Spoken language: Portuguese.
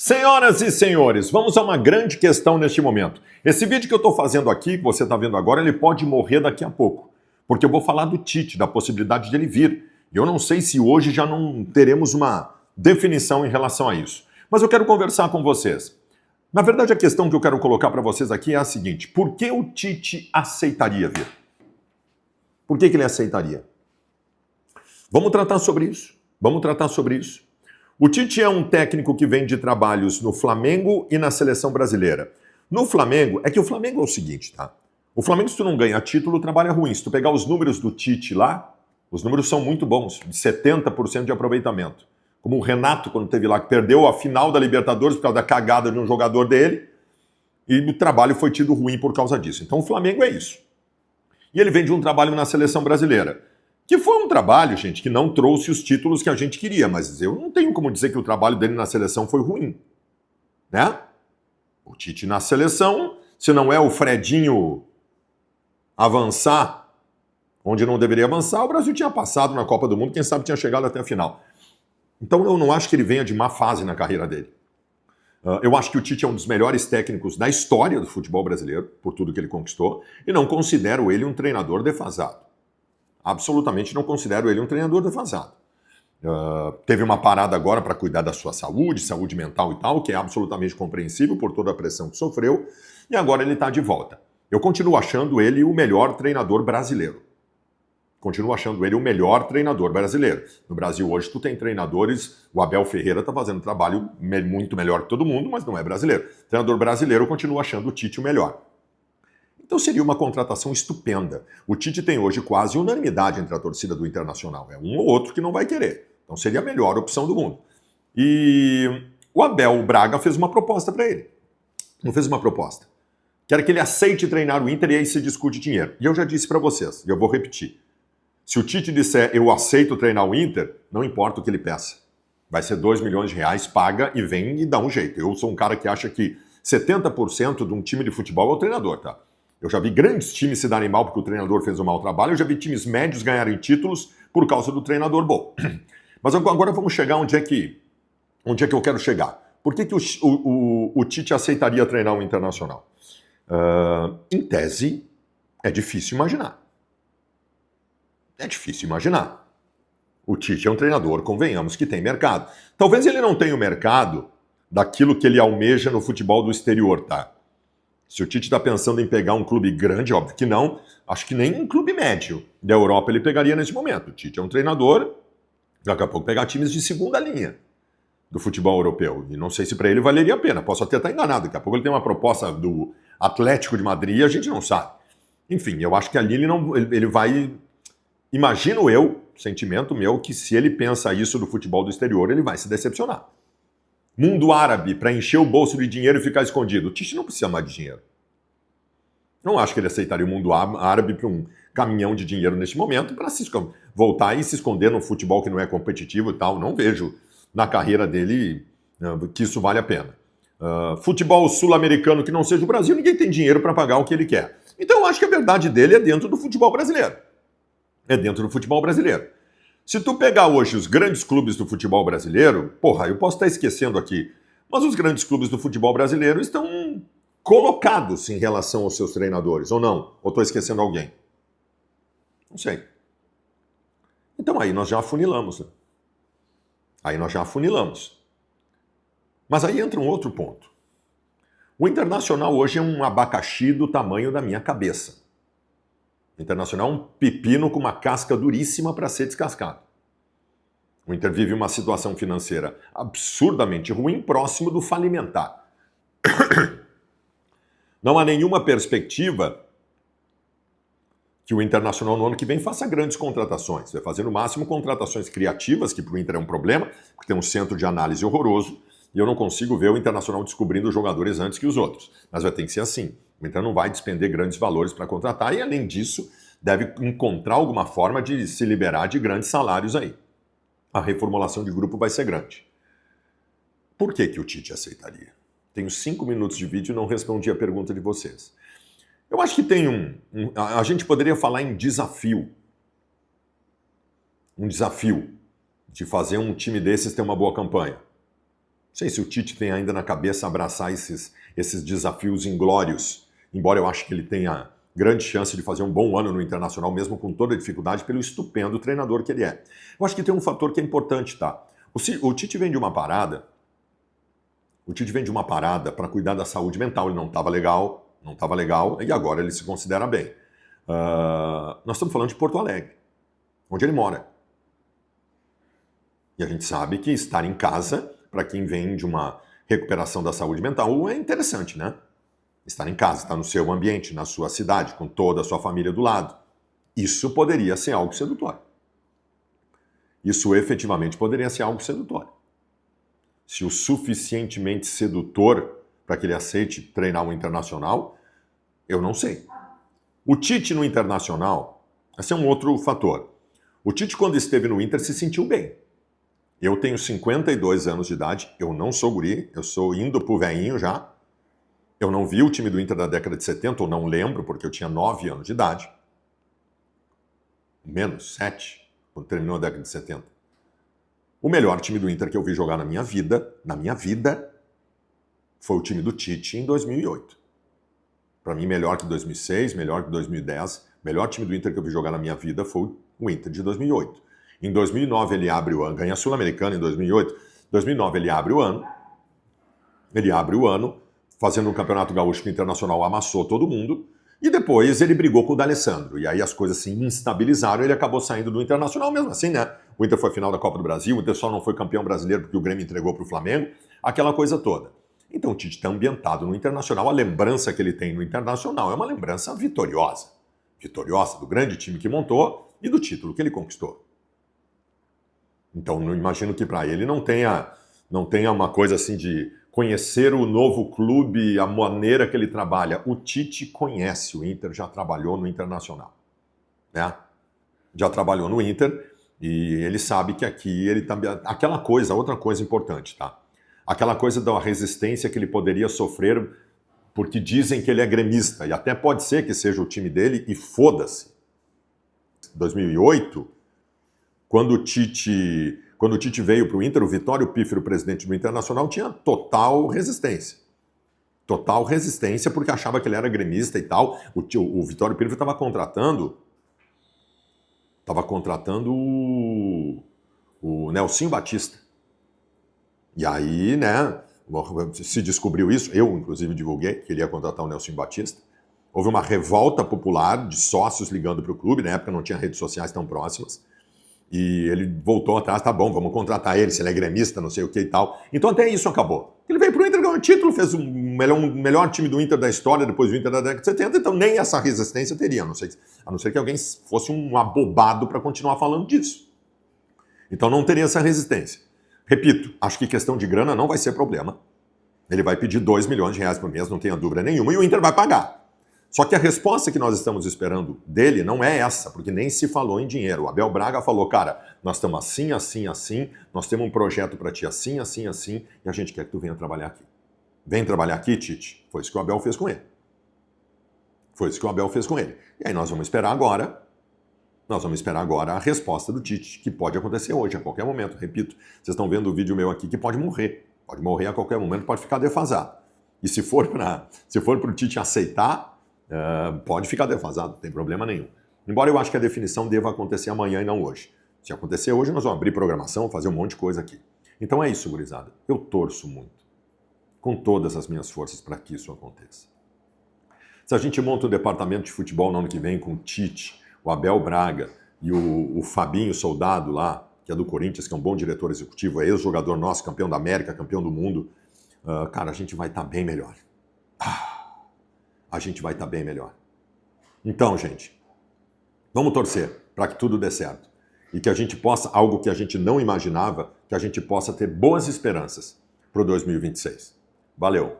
Senhoras e senhores, vamos a uma grande questão neste momento. Esse vídeo que eu estou fazendo aqui, que você está vendo agora, ele pode morrer daqui a pouco. Porque eu vou falar do Tite, da possibilidade dele vir. E eu não sei se hoje já não teremos uma definição em relação a isso. Mas eu quero conversar com vocês. Na verdade, a questão que eu quero colocar para vocês aqui é a seguinte: por que o Tite aceitaria vir? Por que ele aceitaria? Vamos tratar sobre isso. Vamos tratar sobre isso. O Tite é um técnico que vem de trabalhos no Flamengo e na seleção brasileira. No Flamengo, é que o Flamengo é o seguinte, tá? O Flamengo, se tu não ganha título, o trabalho é ruim. Se tu pegar os números do Tite lá, os números são muito bons, de 70% de aproveitamento. Como o Renato, quando teve lá, que perdeu a final da Libertadores por causa da cagada de um jogador dele, e o trabalho foi tido ruim por causa disso. Então o Flamengo é isso. E ele vem de um trabalho na seleção brasileira. Que foi um trabalho, gente, que não trouxe os títulos que a gente queria, mas eu não tenho como dizer que o trabalho dele na seleção foi ruim, né? O Tite na seleção, se não é o Fredinho avançar onde não deveria avançar, o Brasil tinha passado na Copa do Mundo, quem sabe tinha chegado até a final. Então eu não acho que ele venha de má fase na carreira dele. Eu acho que o Tite é um dos melhores técnicos da história do futebol brasileiro, por tudo que ele conquistou, e não considero ele um treinador defasado. Absolutamente não considero ele um treinador defasado. Teve uma parada agora para cuidar da sua saúde mental e tal, que é absolutamente compreensível por toda a pressão que sofreu, e agora ele está de volta. Eu continuo achando ele o melhor treinador brasileiro. Continuo achando ele o melhor treinador brasileiro. No Brasil hoje tu tem treinadores, o Abel Ferreira está fazendo um trabalho muito melhor que todo mundo, mas não é brasileiro. Treinador brasileiro eu continuo achando o Tite o melhor. Então seria uma contratação estupenda. O Tite tem hoje quase unanimidade entre a torcida do Internacional. É um ou outro que não vai querer. Então seria a melhor opção do mundo. E o Abel Braga fez uma proposta para ele. Não fez uma proposta. Quer que ele aceite treinar o Inter e aí se discute dinheiro. E eu já disse para vocês, e eu vou repetir. Se o Tite disser eu aceito treinar o Inter, não importa o que ele peça. Vai ser 2 milhões de reais, paga e vem e dá um jeito. Eu sou um cara que acha que 70% de um time de futebol é o treinador, tá? Eu já vi grandes times se darem mal porque o treinador fez um mau trabalho, eu já vi times médios ganharem títulos por causa do treinador bom. Mas agora vamos chegar onde é que eu quero chegar. Por que o Tite aceitaria treinar o Internacional? Em tese, é difícil imaginar. É difícil imaginar. O Tite é um treinador, convenhamos, que tem mercado. Talvez ele não tenha o mercado daquilo que ele almeja no futebol do exterior, tá? Se o Tite está pensando em pegar um clube grande, óbvio que não, acho que nem um clube médio da Europa ele pegaria nesse momento. O Tite é um treinador, daqui a pouco pegar times de segunda linha do futebol europeu. E não sei se para ele valeria a pena, posso até estar enganado. Daqui a pouco ele tem uma proposta do Atlético de Madrid e a gente não sabe. Enfim, eu acho que ali ele vai... Imagino eu, sentimento meu, que se ele pensa isso do futebol do exterior, ele vai se decepcionar. Mundo árabe, para encher o bolso de dinheiro e ficar escondido. O Tite não precisa mais de dinheiro. Não acho que ele aceitaria o mundo árabe para um caminhão de dinheiro neste momento para voltar e se esconder num futebol que não é competitivo e tal. Não vejo na carreira dele que isso vale a pena. Futebol sul-americano que não seja o Brasil, ninguém tem dinheiro para pagar o que ele quer. Então eu acho que a verdade dele é dentro do futebol brasileiro. É dentro do futebol brasileiro. Se tu pegar hoje os grandes clubes do futebol brasileiro, porra, eu posso estar esquecendo aqui, mas os grandes clubes do futebol brasileiro estão colocados em relação aos seus treinadores, ou não? Ou estou esquecendo alguém? Não sei. Então aí nós já afunilamos, né? Aí nós já afunilamos. Mas aí entra um outro ponto. O Internacional hoje é um abacaxi do tamanho da minha cabeça. O Internacional é um pepino com uma casca duríssima para ser descascado. O Inter vive uma situação financeira absurdamente ruim, próximo do falimentar. Não há nenhuma perspectiva que o Internacional no ano que vem faça grandes contratações. Vai fazer no máximo contratações criativas, que para o Inter é um problema, porque tem um centro de análise horroroso, e eu não consigo ver o Internacional descobrindo os jogadores antes que os outros. Mas vai ter que ser assim. O Inter não vai despender grandes valores para contratar e, além disso, deve encontrar alguma forma de se liberar de grandes salários aí. A reformulação de grupo vai ser grande. Por que o Tite aceitaria? Tenho 5 minutos de vídeo e não respondi a pergunta de vocês. Eu acho que tem a gente poderia falar em desafio. Um desafio de fazer um time desses ter uma boa campanha. sei se o Tite tem ainda na cabeça abraçar esses desafios inglórios, embora eu acho que ele tenha grande chance de fazer um bom ano no Internacional, mesmo com toda a dificuldade, pelo estupendo treinador que ele é. Eu acho que tem um fator que é importante, tá? O Tite vem de uma parada, para cuidar da saúde mental, ele não estava legal, e agora ele se considera bem. Nós estamos falando de Porto Alegre, onde ele mora. E a gente sabe que estar em casa, para quem vem de uma recuperação da saúde mental, é interessante, né? Estar em casa, estar no seu ambiente, na sua cidade, com toda a sua família do lado. Isso poderia ser algo sedutor. Isso efetivamente poderia ser algo sedutor. Se o suficientemente sedutor para que ele aceite treinar um Internacional, eu não sei. O Tite no Internacional, esse é um outro fator. O Tite, quando esteve no Inter, se sentiu bem. Eu tenho 52 anos de idade, eu não sou guri, eu sou indo pro velhinho já. Eu não vi o time do Inter da década de 70, ou não lembro, porque eu tinha 9 anos de idade. Menos, 7, quando terminou a década de 70. O melhor time do Inter que eu vi jogar na minha vida, foi o time do Tite em 2008. Para mim, melhor que 2006, melhor que 2010. O melhor time do Inter que eu vi jogar na minha vida foi o Inter de 2008. Em 2009 ele abre o ano, ganha a Sul-Americana em 2008. Em 2009 ele abre o ano, fazendo um campeonato gaúcho que o Internacional amassou todo mundo, e depois ele brigou com o D'Alessandro, e aí as coisas se instabilizaram, ele acabou saindo do Internacional mesmo assim, né? O Inter foi à final da Copa do Brasil, o Inter só não foi campeão brasileiro porque o Grêmio entregou para o Flamengo, aquela coisa toda. Então o Tite está ambientado no Internacional, a lembrança que ele tem no Internacional é uma lembrança vitoriosa do grande time que montou e do título que ele conquistou. Então, não imagino que para ele não tenha uma coisa assim de conhecer o novo clube, a maneira que ele trabalha. O Tite conhece o Inter, já trabalhou no Internacional, né? Já trabalhou no Inter e ele sabe que aqui ele também... outra coisa importante, tá? Aquela coisa da resistência que ele poderia sofrer porque dizem que ele é gremista, e até pode ser que seja o time dele, e foda-se. 2008... Quando o Tite veio para o Inter, o Vitório Pífero, presidente do Internacional, tinha total resistência. Total resistência porque achava que ele era gremista e tal. O Vitório Pífero estava contratando o Nelsinho Batista. E aí, né, se descobriu isso, eu inclusive divulguei que ele ia contratar o Nelsinho Batista. Houve uma revolta popular de sócios ligando para o clube, na época não tinha redes sociais tão próximas. E ele voltou atrás, tá bom, vamos contratar ele, se ele é gremista, não sei o que e tal. Então até isso acabou. Ele veio pro Inter, ganhou um título, fez o melhor time do Inter da história, depois do Inter da década de 70, então nem essa resistência teria, a não ser que alguém fosse um abobado para continuar falando disso. Então não teria essa resistência. Repito, acho que questão de grana não vai ser problema. Ele vai pedir 2 milhões de reais por mês, não tenha dúvida nenhuma, e o Inter vai pagar. Só que a resposta que nós estamos esperando dele não é essa, porque nem se falou em dinheiro. O Abel Braga falou, cara, nós estamos assim, assim, assim, nós temos um projeto para ti assim, assim, assim, e a gente quer que tu venha trabalhar aqui. Vem trabalhar aqui, Tite. Foi isso que o Abel fez com ele. E aí nós vamos esperar agora a resposta do Tite, que pode acontecer hoje, a qualquer momento. Repito, vocês estão vendo o vídeo meu aqui que pode morrer a qualquer momento, pode ficar defasado. E se for para o Tite aceitar, pode ficar defasado, não tem problema nenhum. Embora eu acho que a definição deva acontecer amanhã e não hoje. Se acontecer hoje, nós vamos abrir programação, fazer um monte de coisa aqui. Então é isso, gurizada. Eu torço muito, com todas as minhas forças, para que isso aconteça. Se a gente monta um departamento de futebol no ano que vem com o Tite, o Abel Braga e o Fabinho Soldado lá, que é do Corinthians, que é um bom diretor executivo, é ex-jogador nosso, campeão da América, campeão do mundo, cara, a gente vai estar bem melhor. A gente vai estar bem melhor. Então, gente, vamos torcer para que tudo dê certo. E que a gente possa, algo que a gente não imaginava, que a gente possa ter boas esperanças para o 2026. Valeu!